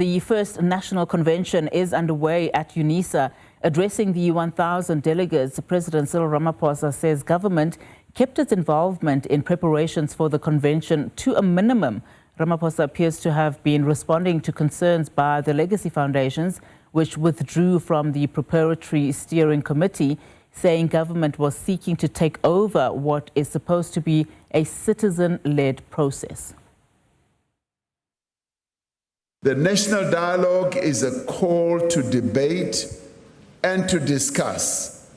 The first national convention is underway at UNISA. Addressing the 1,000 delegates, President Cyril Ramaphosa says government kept its involvement in preparations for the convention to a minimum. Ramaphosa appears to have been responding to concerns by the legacy foundations, which withdrew from the preparatory steering committee, saying government was seeking to take over what is supposed to be a citizen-led process. The national dialogue is a call to debate and to discuss,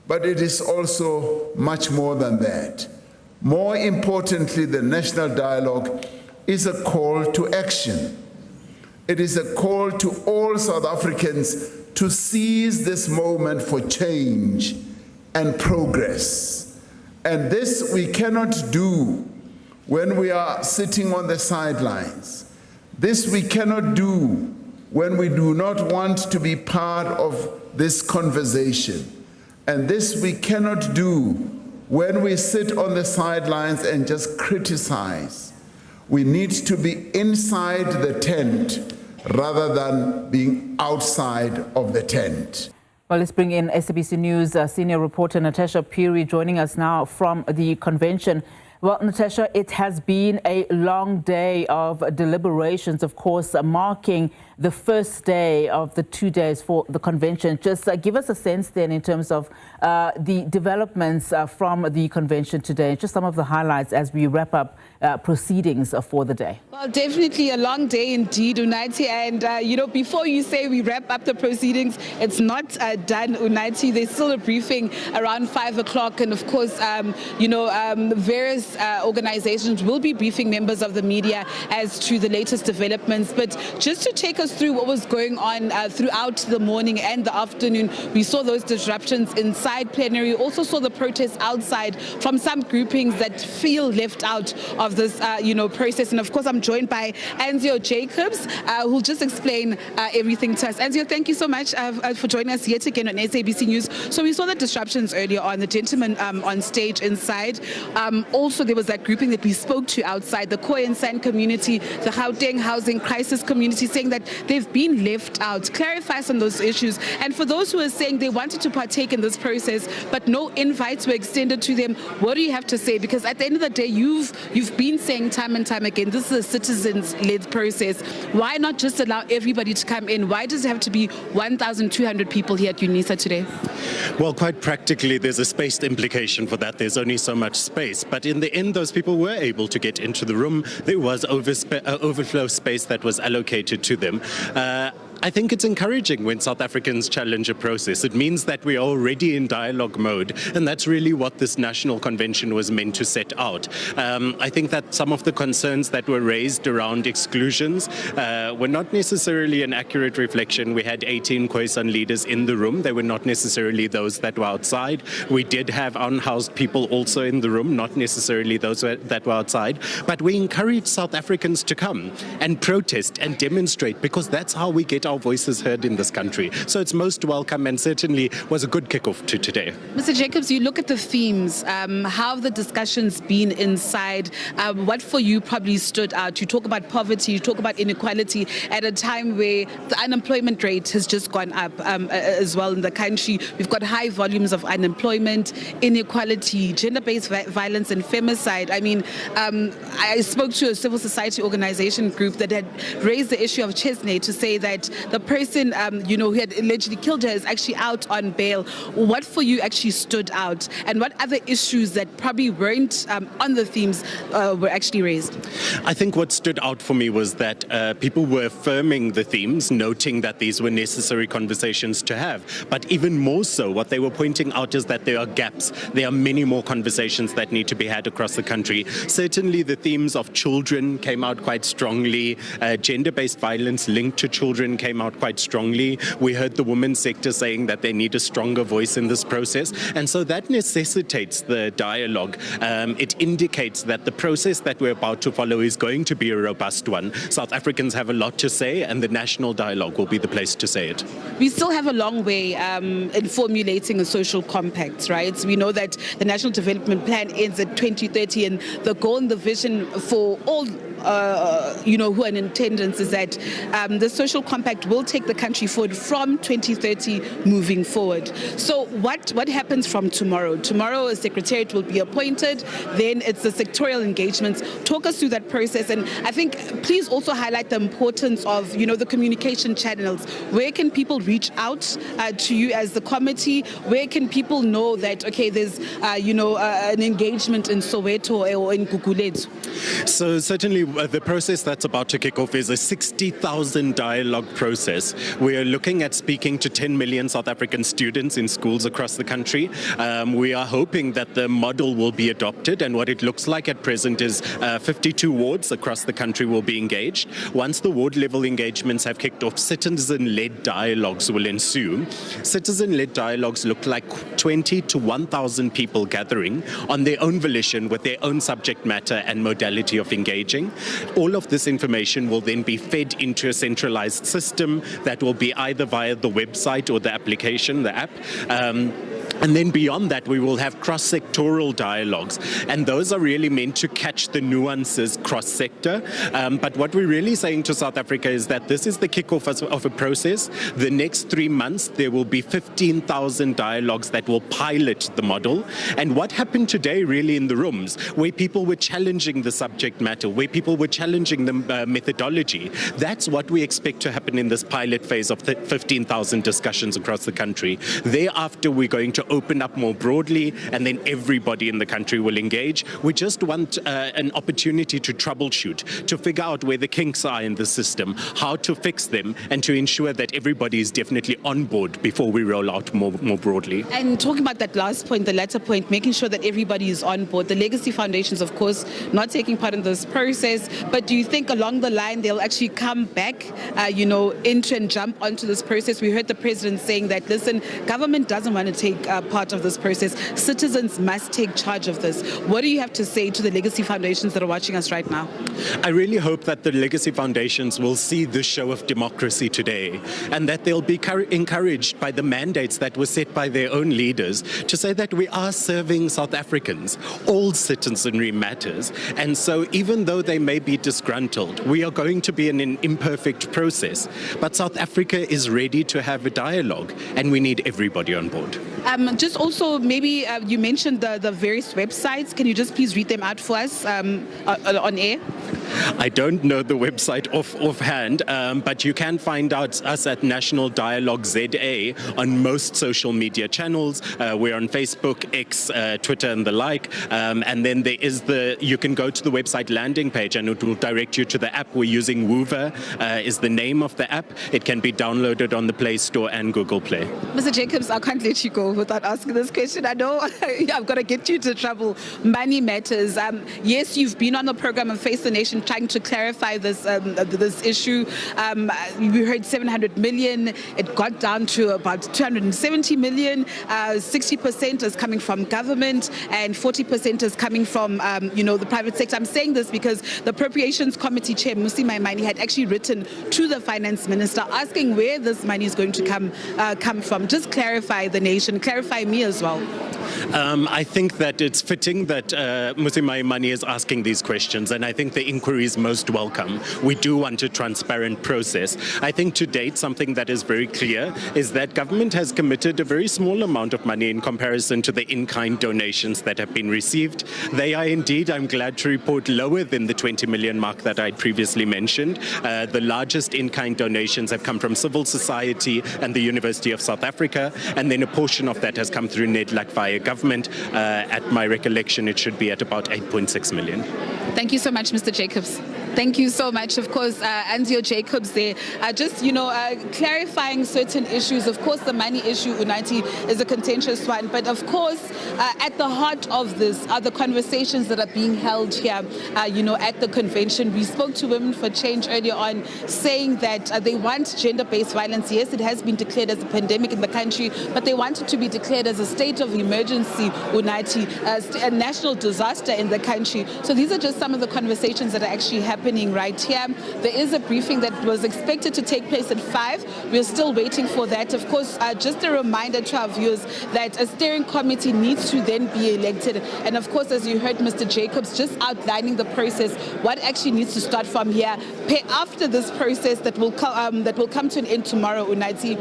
but it is also much more than that. More importantly, the national dialogue is a call to action. It is a call to all South Africans to seize this moment for change and progress. And this we cannot do when we are sitting on the sidelines. This we cannot do when we do not want to be part of this conversation. And this we cannot do when we sit on the sidelines and just criticize. We need to be inside the tent rather than being outside of the tent. Well, let's bring in SABC News senior reporter Natasha Phiri joining us now from the convention. Well, Natasha, it has been a long day of deliberations, of course, marking the first day of the 2 days for the convention. Just give us a sense then in terms of the developments from the convention today, just some of the highlights as we wrap up proceedings for the day. Well, definitely a long day indeed, Unathi. And, before you say we wrap up the proceedings, it's not done, Unathi. There's still a briefing around 5 o'clock. And, of course, various organizations will be briefing members of the media as to the latest developments. But just to take us through what was going on throughout the morning and the afternoon, we saw those disruptions inside plenary. Also saw the protests outside from some groupings that feel left out of this, process. And of course, I'm joined by Anzio Jacobs, who'll just explain everything to us. Anzio, thank you so much for joining us yet again on SABC News. So we saw the disruptions earlier on, the gentleman on stage inside. Also, there was that grouping that we spoke to outside, the Khoi and San community, the Gauteng housing crisis community, saying that they've been left out. Clarify some of those issues. And for those who are saying they wanted to partake in this process, but no invites were extended to them, what do you have to say? Because at the end of the day, you've been saying time and time again, this is a citizens-led process. Why not just allow everybody to come in? Why does it have to be 1,200 people here at UNISA today? Well, quite practically, there's a spaced implication for that. There's only so much space. But in the end, those people were able to get into the room. There was overflow space that was allocated to them. I think it's encouraging when South Africans challenge a process. It means that we're already in dialogue mode, and that's really what this national convention was meant to set out. I think that some of the concerns that were raised around exclusions were not necessarily an accurate reflection. We had 18 Khoisan leaders in the room. They were not necessarily those that were outside. We did have unhoused people also in the room, not necessarily those that were outside. But we encourage South Africans to come and protest and demonstrate, because that's how we get our voices heard in this country. So it's most welcome, and certainly was a good kickoff to today. Mr. Jacobs, you look at the themes, how have the discussions been inside? What for you probably stood out? You talk about poverty, you talk about inequality at a time where the unemployment rate has just gone up as well in the country. We've got high volumes of unemployment, inequality, gender-based violence and femicide. I mean, I spoke to a civil society organization group that had raised the issue of Chesney to say that the person, who had allegedly killed her is actually out on bail. What for you actually stood out? And what other issues that probably weren't on the themes were actually raised? I think what stood out for me was that people were affirming the themes, noting that these were necessary conversations to have. But even more so, what they were pointing out is that there are gaps. There are many more conversations that need to be had across the country. Certainly the themes of children came out quite strongly. Gender-based violence linked to children came out quite strongly. We heard the women's sector saying that they need a stronger voice in this process. And so that necessitates the dialogue. It indicates that the process that we're about to follow is going to be a robust one. South Africans have a lot to say, and the national dialogue will be the place to say it. We still have a long way in formulating a social compact, right? We know that the National Development Plan ends at 2030, and the goal and the vision for all who are in attendance is that the social compact will take the country forward from 2030 moving forward. So what happens from tomorrow? Tomorrow a secretariat will be appointed, then it's the sectorial engagements. Talk us through that process, and I think please also highlight the importance of the communication channels. Where can people reach out to you as the committee? Where can people know that there's an engagement in Soweto or in Gugulethu? So certainly the process that's about to kick off is a 60,000 dialogue process. We are looking at speaking to 10 million South African students in schools across the country. We are hoping that the model will be adopted, and what it looks like at present is 52 wards across the country will be engaged. Once the ward level engagements have kicked off, citizen-led dialogues will ensue. Citizen-led dialogues look like 20 to 1,000 people gathering on their own volition with their own subject matter and modality of engaging. All of this information will then be fed into a centralized system that will be either via the website or the application, the app. And then beyond that, we will have cross-sectoral dialogues. And those are really meant to catch the nuances cross-sector. But what we're really saying to South Africa is that this is the kickoff of a process. The next 3 months, there will be 15,000 dialogues that will pilot the model. And what happened today really in the rooms, where people were challenging the subject matter, where people were challenging the methodology, that's what we expect to happen in this pilot phase of 15,000 discussions across the country. Thereafter, we're going to open up more broadly, and then everybody in the country will engage. We just want an opportunity to troubleshoot, to figure out where the kinks are in the system, how to fix them, and to ensure that everybody is definitely on board before we roll out more broadly. And talking about that last point, the latter point, making sure that everybody is on board. The legacy foundations, of course, not taking part in this process, but do you think along the line they'll actually come back, into and jump onto this process? We heard the president saying that, listen, government doesn't want to take part of this process. Citizens must take charge of this. What do you have to say to the legacy foundations that are watching us right now? I really hope that the legacy foundations will see this show of democracy today, and that they'll be encouraged by the mandates that were set by their own leaders to say that we are serving South Africans. All citizenry matters. And so even though they may be disgruntled, we are going to be in an imperfect process. But South Africa is ready to have a dialogue, and we need everybody on board. Just also, maybe you mentioned the various websites. Can you just please read them out for us on air? I don't know the website offhand, but you can find out us at National Dialogue ZA on most social media channels. We're on Facebook, X, Twitter, and the like. And then you can go to the website landing page, and it will direct you to the app. We're using Woover is the name of the app. It can be downloaded on the Play Store and Google Play. Mr. Jacobs, I can't let you go without asking this question. I know I've got to get you into trouble. Money matters. Yes, you've been on the program and Face the Nation trying to clarify this issue. We heard 700 million. It got down to about 270 million. 60% is coming from government and 40% is coming from the private sector. I'm saying this because the Appropriations Committee Chair, Musi Maimane, had actually written to the Finance Minister asking where this money is going to come from. Just clarify the nation, clarify me as well. I think that it's fitting that Musi Maimane is asking these questions, and I think the inquiry is most welcome. We do want a transparent process. I think to date, something that is very clear is that government has committed a very small amount of money in comparison to the in-kind donations that have been received. They are indeed, I'm glad to report, lower than the 20 million mark that I previously mentioned. The largest in-kind donations have come from civil society and the University of South Africa, and then a portion of that has come through NEDLAC via government. At my recollection, it should be at about 8.6 million. Thank you so much, Mr. Jacobs. Thank you so much. Of course, Anzio Jacobs there, just, clarifying certain issues. Of course, the money issue, Unathi, is a contentious one. But of course, at the heart of this are the conversations that are being held here, at the convention. We spoke to Women for Change earlier on, saying that they want gender-based violence. Yes, it has been declared as a pandemic in the country, but they want it to be declared as a state of emergency, Unathi, a national disaster in the country. So these are just some of the conversations that are actually happening happening right here. There is a briefing that was expected to take place at 5. We're still waiting for that. Of course, just a reminder to our viewers that a steering committee needs to then be elected. And of course, as you heard Mr. Jacobs just outlining the process, what actually needs to start from here. After this process that will come to an end tomorrow, Unathi,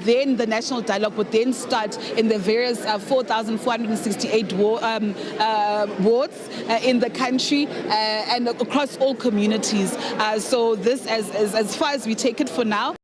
then the national dialogue would then start in the various 4,468 wards in the country and across all communities. So this, as far as we take it for now,